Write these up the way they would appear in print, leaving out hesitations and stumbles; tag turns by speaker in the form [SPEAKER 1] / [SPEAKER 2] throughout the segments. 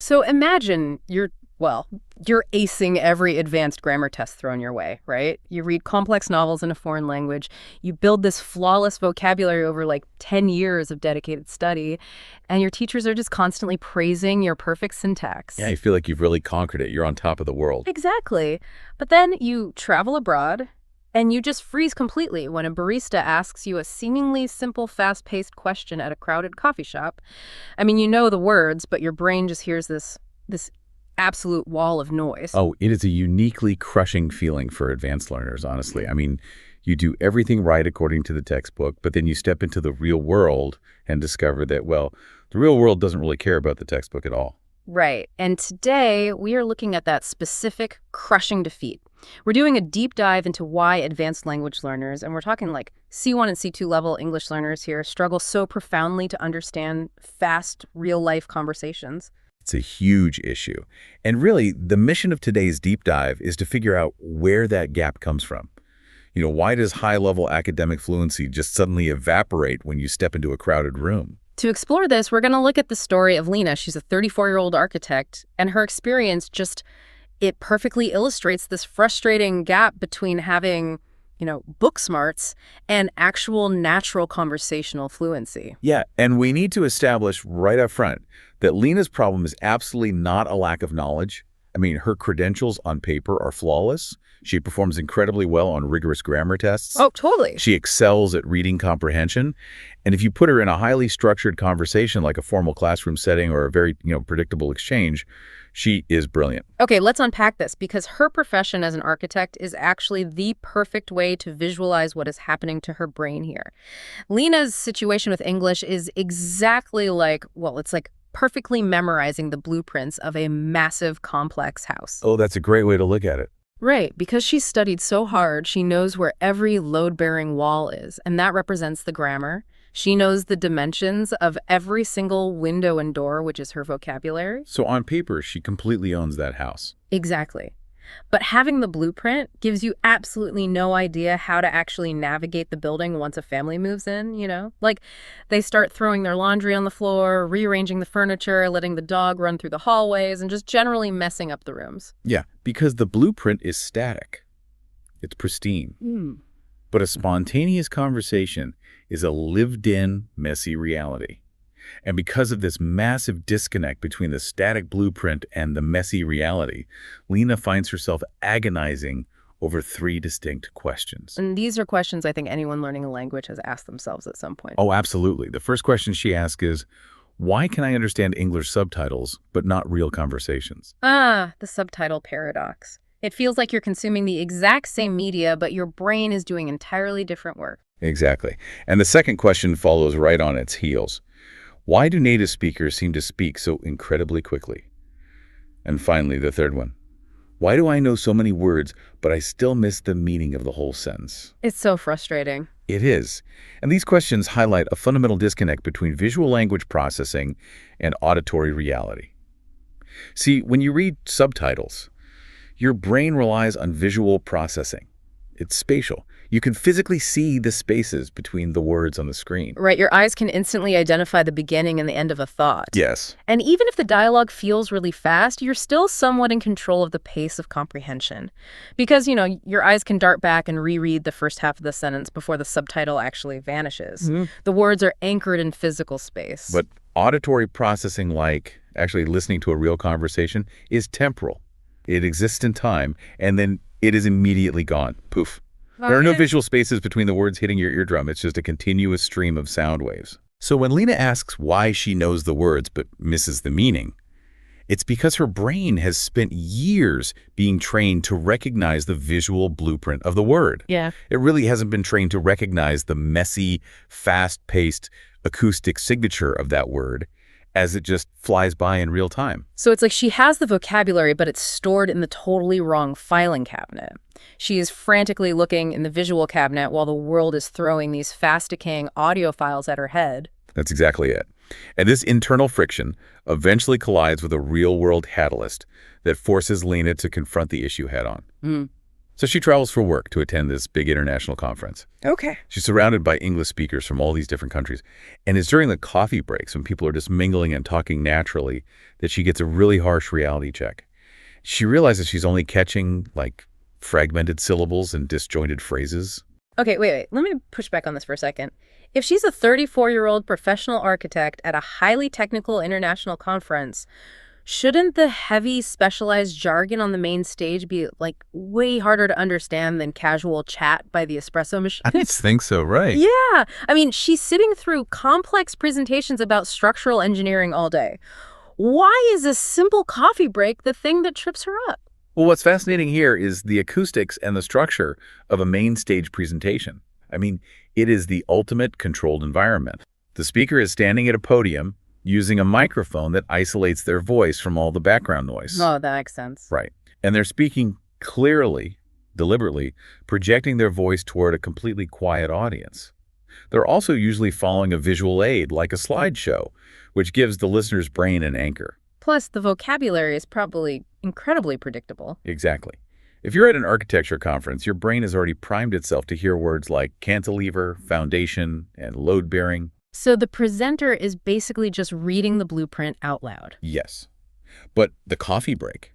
[SPEAKER 1] So imagine you're acing every advanced grammar test thrown your way, right? You read complex novels in a foreign language, you build this flawless vocabulary over like 10 years of dedicated study, and your teachers are just constantly praising your perfect
[SPEAKER 2] Yeah,
[SPEAKER 1] syntax.
[SPEAKER 2] you feel like you've really conquered it. You're on top of the world.
[SPEAKER 1] Exactly. But then you travel abroad, and you just freeze completely when a barista asks you a seemingly simple, fast-paced question at a crowded coffee shop. I mean, you know the words, but your brain just hears this absolute wall of noise.
[SPEAKER 2] Oh, it is a uniquely crushing feeling for advanced learners, honestly. I mean, you do everything right according to the textbook, but then you step into the real world and discover that, well, the real world doesn't really care about the textbook at all.
[SPEAKER 1] Right. And today we are looking at that specific crushing defeat. We're doing a deep dive into why advanced language learners, and we're talking like C1 and C2 level English learners here, struggle so profoundly to understand fast, real-life conversations.
[SPEAKER 2] It's a huge issue. And really, the mission of today's deep dive is to figure out where that gap comes from. Why does high-level academic fluency just suddenly evaporate when you step into a crowded room?
[SPEAKER 1] To explore this, we're going to look at the story of Lena. She's a 34-year-old architect, and her experience it perfectly illustrates this frustrating gap between having, book smarts and actual natural conversational fluency.
[SPEAKER 2] Yeah, and we need to establish right up front that Lena's problem is absolutely not a lack of knowledge. I mean, her credentials on paper are flawless. She performs incredibly well on rigorous grammar tests.
[SPEAKER 1] Oh, totally.
[SPEAKER 2] She excels at reading comprehension. And if you put her in a highly structured conversation like a formal classroom setting or a very, predictable exchange, she is brilliant.
[SPEAKER 1] Okay, let's unpack this because her profession as an architect is actually the perfect way to visualize what is happening to her brain here. Lena's situation with English is exactly it's like perfectly memorizing the blueprints of a massive, complex house.
[SPEAKER 2] Oh, that's a great way to look at it.
[SPEAKER 1] Right, because she's studied so hard, she knows where every load-bearing wall is, and that represents the grammar. She knows the dimensions of every single window and door, which is her vocabulary.
[SPEAKER 2] So on paper, she completely owns that house.
[SPEAKER 1] Exactly. But having the blueprint gives you absolutely no idea how to actually navigate the building once a family moves in. Like, they start throwing their laundry on the floor, rearranging the furniture, letting the dog run through the hallways, and just generally messing up the rooms.
[SPEAKER 2] Yeah, because the blueprint is static. It's pristine. But a spontaneous conversation is a lived-in, messy reality. And because of this massive disconnect between the static blueprint and the messy reality, Lena finds herself agonizing over three distinct questions.
[SPEAKER 1] And these are questions I think anyone learning a language has asked themselves at some point.
[SPEAKER 2] Oh, absolutely. The first question she asks is, why can I understand English subtitles but not real conversations?
[SPEAKER 1] The subtitle paradox. It feels like you're consuming the exact same media, but your brain is doing entirely different work.
[SPEAKER 2] Exactly. And the second question follows right on its heels. Why do native speakers seem to speak so incredibly quickly? And finally, the third one. Why do I know so many words, but I still miss the meaning of the whole sentence?
[SPEAKER 1] It's so frustrating.
[SPEAKER 2] It is. And these questions highlight a fundamental disconnect between visual language processing and auditory reality. See, when you read subtitles, your brain relies on visual processing. It's spatial. You can physically see the spaces between the words on the screen.
[SPEAKER 1] Right, your eyes can instantly identify the beginning and the end of a thought.
[SPEAKER 2] Yes.
[SPEAKER 1] And even if the dialogue feels really fast, you're still somewhat in control of the pace of comprehension. Because, your eyes can dart back and reread the first half of the sentence before the subtitle actually vanishes. The words are anchored in physical space.
[SPEAKER 2] But auditory processing, like actually listening to a real conversation, is temporal. It exists in time, and then it is immediately gone. Poof. There are no visual spaces between the words hitting your eardrum. It's just a continuous stream of sound waves. So when Lena asks why she knows the words but misses the meaning, it's because her brain has spent years being trained to recognize the visual blueprint of the word.
[SPEAKER 1] Yeah.
[SPEAKER 2] It really hasn't been trained to recognize the messy, fast-paced acoustic signature of that word as it just flies by in real time.
[SPEAKER 1] So it's like she has the vocabulary, but it's stored in the totally wrong filing cabinet. She is frantically looking in the visual cabinet while the world is throwing these fast-decaying audio files at her head.
[SPEAKER 2] That's exactly it. And this internal friction eventually collides with a real-world catalyst that forces Lena to confront the issue head-on. So she travels for work to attend this big international conference.
[SPEAKER 1] Okay.
[SPEAKER 2] She's surrounded by English speakers from all these different countries. And it's during the coffee breaks when people are just mingling and talking naturally that she gets a really harsh reality check. She realizes she's only catching, like, fragmented syllables and disjointed phrases.
[SPEAKER 1] Okay, wait. Let me push back on this for a second. If she's a 34-year-old professional architect at a highly technical international conference, shouldn't the heavy, specialized jargon on the main stage be, like, way harder to understand than casual chat by the espresso machine?
[SPEAKER 2] I just think so, right?
[SPEAKER 1] Yeah. I mean, she's sitting through complex presentations about structural engineering all day. Why is a simple coffee break the thing that trips her up?
[SPEAKER 2] Well, what's fascinating here is the acoustics and the structure of a main stage presentation. I mean, it is the ultimate controlled environment. The speaker is standing at a podium using a microphone that isolates their voice from all the background noise.
[SPEAKER 1] Oh, that makes sense.
[SPEAKER 2] Right. And they're speaking clearly, deliberately, projecting their voice toward a completely quiet audience. They're also usually following a visual aid, like a slideshow, which gives the listener's brain an anchor.
[SPEAKER 1] Plus, the vocabulary is probably incredibly predictable.
[SPEAKER 2] Exactly. If you're at an architecture conference, your brain has already primed itself to hear words like cantilever, foundation, and load-bearing.
[SPEAKER 1] So the presenter is basically just reading the blueprint out loud.
[SPEAKER 2] Yes. But the coffee break.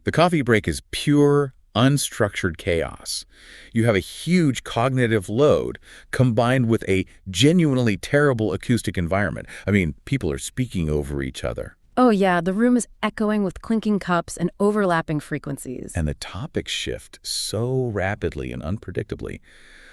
[SPEAKER 2] The coffee break is pure, unstructured chaos. You have a huge cognitive load combined with a genuinely terrible acoustic environment. I mean, people are speaking over each other.
[SPEAKER 1] Oh yeah, the room is echoing with clinking cups and overlapping frequencies.
[SPEAKER 2] And the topics shift so rapidly and unpredictably.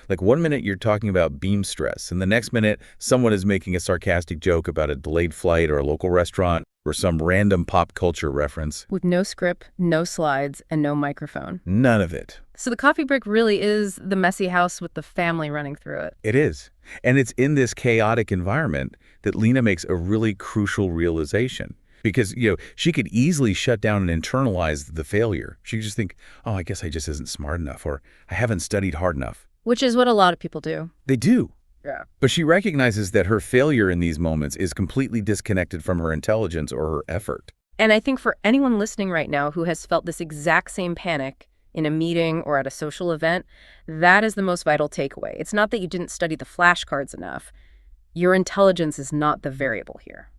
[SPEAKER 2] Like 1 minute you're talking about beam stress, and the next minute someone is making a sarcastic joke about a delayed flight or a local restaurant or some random pop culture reference.
[SPEAKER 1] With no script, no slides, and no microphone.
[SPEAKER 2] None of it.
[SPEAKER 1] So the coffee break really is the messy house with the family running through it.
[SPEAKER 2] It is. And it's in this chaotic environment that Lena makes a really crucial realization. Because, she could easily shut down and internalize the failure. She could just think, oh, I guess I just isn't smart enough, or I haven't studied hard enough.
[SPEAKER 1] Which is what a lot of people do.
[SPEAKER 2] They do.
[SPEAKER 1] Yeah.
[SPEAKER 2] But she recognizes that her failure in these moments is completely disconnected from her intelligence or her effort.
[SPEAKER 1] And I think for anyone listening right now who has felt this exact same panic in a meeting or at a social event, that is the most vital takeaway. It's not that you didn't study the flashcards enough. Your intelligence is not the variable here.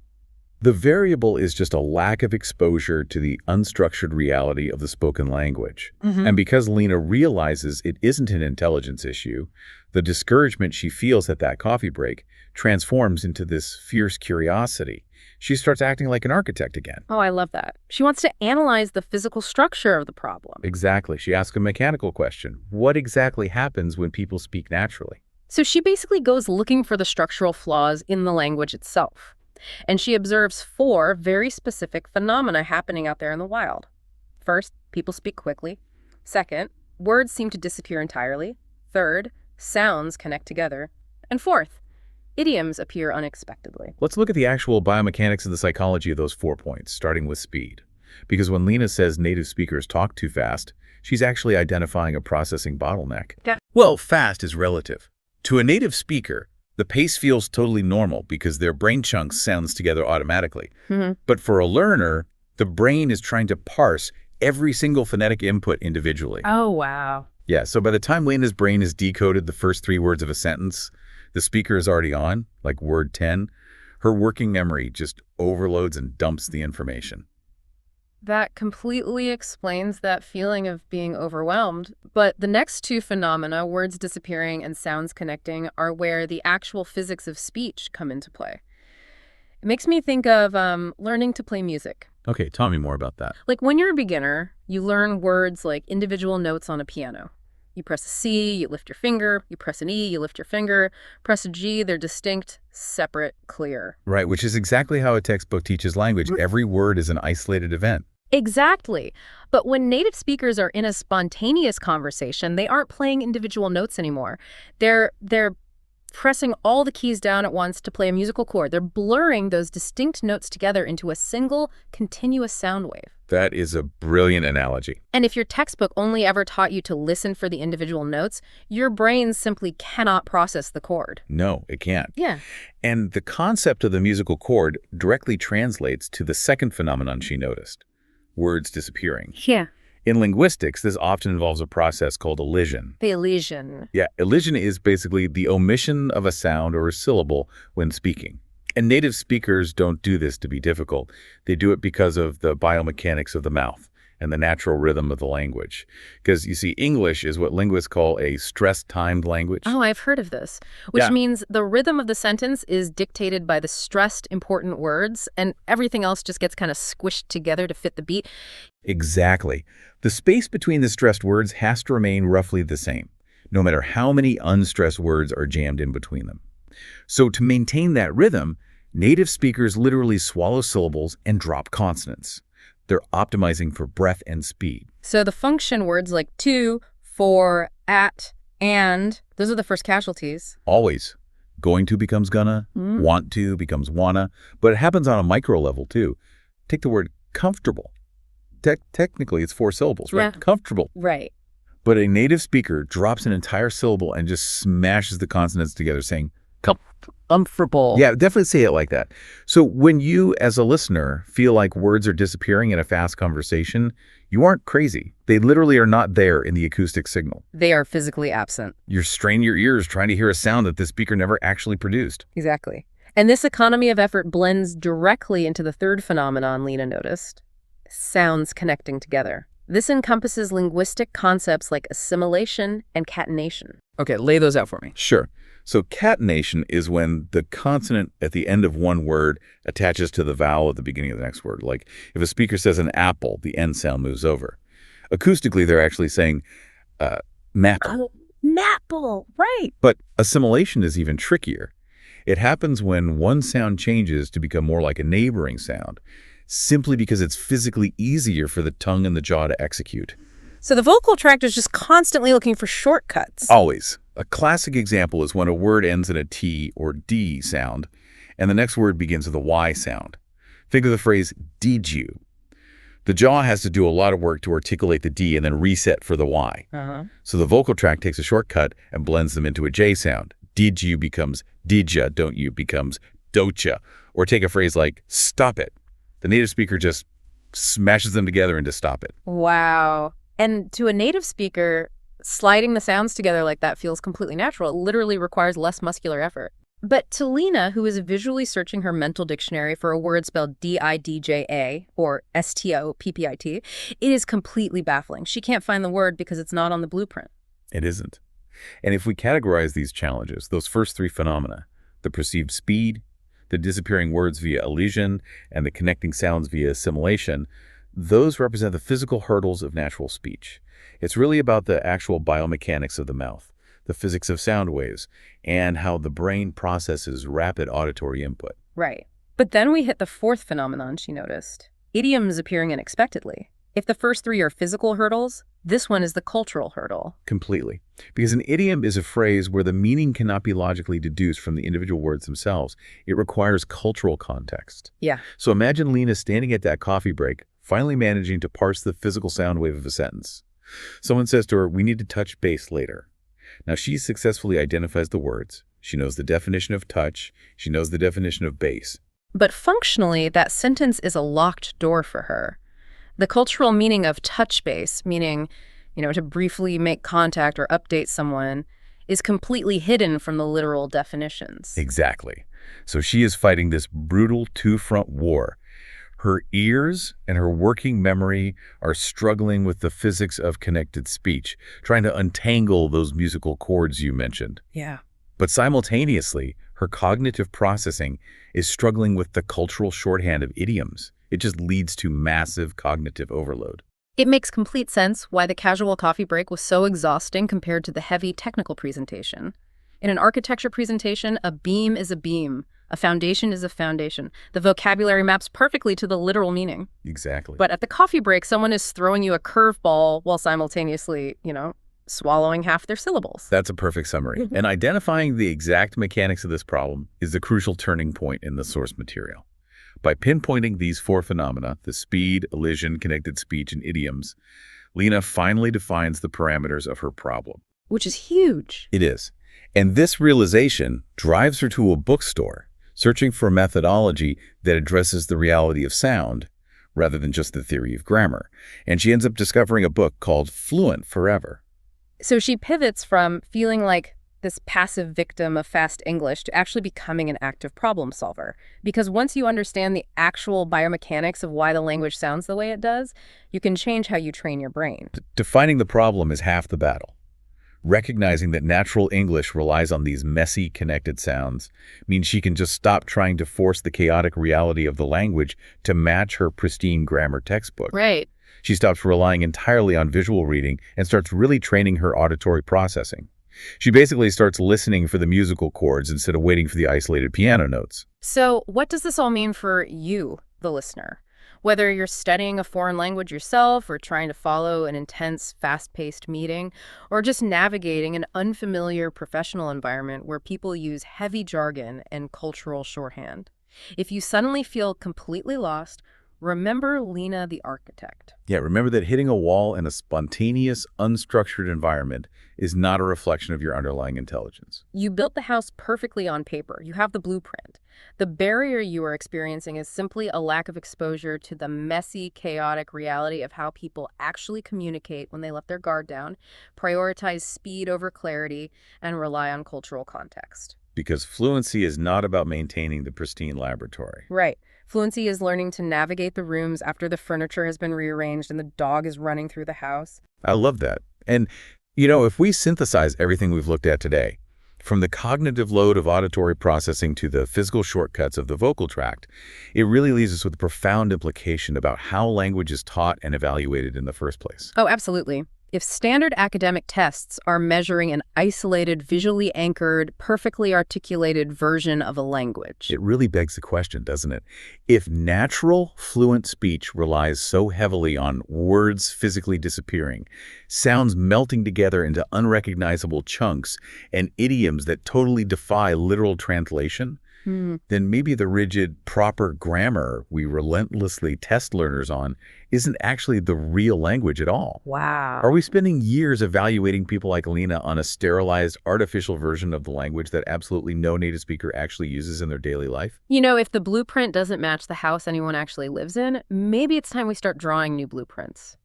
[SPEAKER 2] The variable is just a lack of exposure to the unstructured reality of the spoken language. And because Lena realizes it isn't an intelligence issue, the discouragement she feels at that coffee break transforms into this fierce curiosity. She starts acting like an architect again.
[SPEAKER 1] Oh, I love that. She wants to analyze the physical structure of the problem.
[SPEAKER 2] Exactly. She asks a mechanical question. What exactly happens when people speak naturally?
[SPEAKER 1] So she basically goes looking for the structural flaws in the language itself. And she observes 4 very specific phenomena happening out there in the wild. First, people speak quickly. Second, words seem to disappear entirely. Third, sounds connect together. And fourth, idioms appear unexpectedly.
[SPEAKER 2] Let's look at the actual biomechanics and the psychology of those 4 points, starting with speed. Because when Lena says native speakers talk too fast, she's actually identifying a processing bottleneck. Well, fast is relative. To a native speaker, the pace feels totally normal because their brain chunks sounds together automatically. But for a learner, the brain is trying to parse every single phonetic input individually.
[SPEAKER 1] Oh, wow.
[SPEAKER 2] Yeah, so by the time Lena's brain has decoded the first 3 words of a sentence, the speaker is already on, like word 10. Her working memory just overloads and dumps the information.
[SPEAKER 1] That completely explains that feeling of being overwhelmed. But the next 2 phenomena, words disappearing and sounds connecting, are where the actual physics of speech come into play. It makes me think of learning to play music.
[SPEAKER 2] Okay, tell me more about that.
[SPEAKER 1] Like when you're a beginner, you learn words like individual notes on a piano. You press a C, you lift your finger. You press an E, you lift your finger. Press a G, they're distinct, separate, clear.
[SPEAKER 2] Right, which is exactly how a textbook teaches language. Every word is an isolated event.
[SPEAKER 1] Exactly. But when native speakers are in a spontaneous conversation, they aren't playing individual notes anymore. They're pressing all the keys down at once to play a musical chord. They're blurring those distinct notes together into a single, continuous sound wave.
[SPEAKER 2] That is a brilliant analogy.
[SPEAKER 1] And if your textbook only ever taught you to listen for the individual notes, your brain simply cannot process the chord.
[SPEAKER 2] No, it can't.
[SPEAKER 1] Yeah.
[SPEAKER 2] And the concept of the musical chord directly translates to the second phenomenon she noticed, words disappearing.
[SPEAKER 1] Yeah.
[SPEAKER 2] In linguistics, this often involves a process called elision.
[SPEAKER 1] The elision.
[SPEAKER 2] Yeah, elision is basically the omission of a sound or a syllable when speaking. And native speakers don't do this to be difficult. They do it because of the biomechanics of the mouth and the natural rhythm of the language. Because, you see, English is what linguists call a stress-timed language.
[SPEAKER 1] Oh, I've heard of this, which
[SPEAKER 2] Yeah.
[SPEAKER 1] means the rhythm of the sentence is dictated by the stressed important words, and everything else just gets kind of squished together to fit the beat.
[SPEAKER 2] Exactly. The space between the stressed words has to remain roughly the same, no matter how many unstressed words are jammed in between them. So to maintain that rhythm, native speakers literally swallow syllables and drop consonants. They're optimizing for breath and speed.
[SPEAKER 1] So the function words like to, for, at, and, those are the first casualties.
[SPEAKER 2] Always. Going to becomes gonna, want to becomes wanna, but it happens on a micro level too. Take the word comfortable. Technically, it's 4 syllables, right?
[SPEAKER 1] Yeah.
[SPEAKER 2] Comfortable.
[SPEAKER 1] Right.
[SPEAKER 2] But a native speaker drops an entire syllable and just smashes the consonants together, saying,
[SPEAKER 1] Comfortable.
[SPEAKER 2] yeah, definitely say it like that. So when you, as a listener, feel like words are disappearing in a fast conversation, you aren't crazy. They literally are not there in the acoustic signal.
[SPEAKER 1] They are physically absent.
[SPEAKER 2] You're straining your ears trying to hear a sound that the speaker never actually produced.
[SPEAKER 1] Exactly. And this economy of effort blends directly into the third phenomenon Lena noticed: sounds connecting together. This encompasses linguistic concepts like assimilation and catenation.
[SPEAKER 3] Okay, lay those out for me.
[SPEAKER 2] Sure. So catenation is when the consonant at the end of one word attaches to the vowel at the beginning of the next word. Like if a speaker says an apple, the end sound moves over. Acoustically, they're actually saying maple.
[SPEAKER 1] Oh, maple, right.
[SPEAKER 2] But assimilation is even trickier. It happens when one sound changes to become more like a neighboring sound, simply because it's physically easier for the tongue and the jaw to execute.
[SPEAKER 1] So the vocal tract is just constantly looking for shortcuts.
[SPEAKER 2] Always. A classic example is when a word ends in a T or D sound, and the next word begins with a Y sound. Think of the phrase, did you? The jaw has to do a lot of work to articulate the D and then reset for the Y. So the vocal tract takes a shortcut and blends them into a J sound. Did you becomes didja, don't you becomes docha. Or take a phrase like, stop it. The native speaker just smashes them together into stop it.
[SPEAKER 1] Wow. And to a native speaker, sliding the sounds together like that feels completely natural. It literally requires less muscular effort. But to Lena, who is visually searching her mental dictionary for a word spelled D-I-D-J-A or S-T-O-P-P-I-T, it is completely baffling. She can't find the word because it's not on the blueprint.
[SPEAKER 2] It isn't. And if we categorize these challenges, those first 3 phenomena, the perceived speed, the disappearing words via elision, and the connecting sounds via assimilation, those represent the physical hurdles of natural speech. It's really about the actual biomechanics of the mouth, the physics of sound waves, and how the brain processes rapid auditory input.
[SPEAKER 1] Right. But then we hit the fourth phenomenon she noticed: idioms appearing unexpectedly. If the first 3 are physical hurdles, this one is the cultural hurdle.
[SPEAKER 2] Completely. Because an idiom is a phrase where the meaning cannot be logically deduced from the individual words themselves. It requires cultural context.
[SPEAKER 1] Yeah.
[SPEAKER 2] So imagine Lena standing at that coffee break, finally managing to parse the physical sound wave of a sentence. Someone says to her, we need to touch base later. Now she successfully identifies the words. She knows the definition of touch. She knows the definition of base.
[SPEAKER 1] But functionally, that sentence is a locked door for her. The cultural meaning of touch base, meaning, to briefly make contact or update someone, is completely hidden from the literal definitions.
[SPEAKER 2] Exactly. So she is fighting this brutal 2-front war. Her ears and her working memory are struggling with the physics of connected speech, trying to untangle those musical chords you mentioned.
[SPEAKER 1] Yeah.
[SPEAKER 2] But simultaneously, her cognitive processing is struggling with the cultural shorthand of idioms. It just leads to massive cognitive overload.
[SPEAKER 1] It makes complete sense why the casual coffee break was so exhausting compared to the heavy technical presentation. In an architecture presentation, a beam is a beam. A foundation is a foundation. The vocabulary maps perfectly to the literal meaning.
[SPEAKER 2] Exactly.
[SPEAKER 1] But at the coffee break, someone is throwing you a curveball while simultaneously, swallowing half their syllables.
[SPEAKER 2] That's a perfect summary. And identifying the exact mechanics of this problem is the crucial turning point in the source material. By pinpointing these 4 phenomena, the speed, elision, connected speech, and idioms, Lena finally defines the parameters of her problem.
[SPEAKER 1] Which is huge.
[SPEAKER 2] It is. And this realization drives her to a bookstore, searching for a methodology that addresses the reality of sound rather than just the theory of grammar. And she ends up discovering a book called Fluent Forever.
[SPEAKER 1] So she pivots from feeling like this passive victim of fast English to actually becoming an active problem solver. Because once you understand the actual biomechanics of why the language sounds the way it does, you can change how you train your brain.
[SPEAKER 2] Defining the problem is half the battle. Recognizing that natural English relies on these messy, connected sounds means she can just stop trying to force the chaotic reality of the language to match her pristine grammar textbook.
[SPEAKER 1] Right.
[SPEAKER 2] She stops relying entirely on visual reading and starts really training her auditory processing. She basically starts listening for the musical chords instead of waiting for the isolated piano notes.
[SPEAKER 1] So what does this all mean for you, the listener? Whether you're studying a foreign language yourself or trying to follow an intense, fast-paced meeting, or just navigating an unfamiliar professional environment where people use heavy jargon and cultural shorthand. If you suddenly feel completely lost, remember Lena the architect.
[SPEAKER 2] Yeah, remember that hitting a wall in a spontaneous, unstructured environment is not a reflection of your underlying intelligence.
[SPEAKER 1] You built the house perfectly on paper. You have the blueprint. The barrier you are experiencing is simply a lack of exposure to the messy, chaotic reality of how people actually communicate when they let their guard down, prioritize speed over clarity, and rely on cultural context.
[SPEAKER 2] Because fluency is not about maintaining the pristine laboratory.
[SPEAKER 1] Right. Fluency is learning to navigate the rooms after the furniture has been rearranged and the dog is running through the house.
[SPEAKER 2] I love that. And, if we synthesize everything we've looked at today, from the cognitive load of auditory processing to the physical shortcuts of the vocal tract, it really leaves us with a profound implication about how language is taught and evaluated in the first place.
[SPEAKER 1] Oh, absolutely. If standard academic tests are measuring an isolated, visually anchored, perfectly articulated version of a language.
[SPEAKER 2] It really begs the question, doesn't it? If natural, fluent speech relies so heavily on words physically disappearing, sounds melting together into unrecognizable chunks, and idioms that totally defy literal translation, then maybe the rigid, proper grammar we relentlessly test learners on isn't actually the real language at all.
[SPEAKER 1] Wow.
[SPEAKER 2] Are we spending years evaluating people like Lena on a sterilized, artificial version of the language that absolutely no native speaker actually uses in their daily life?
[SPEAKER 1] If the blueprint doesn't match the house anyone actually lives in, maybe it's time we start drawing new blueprints.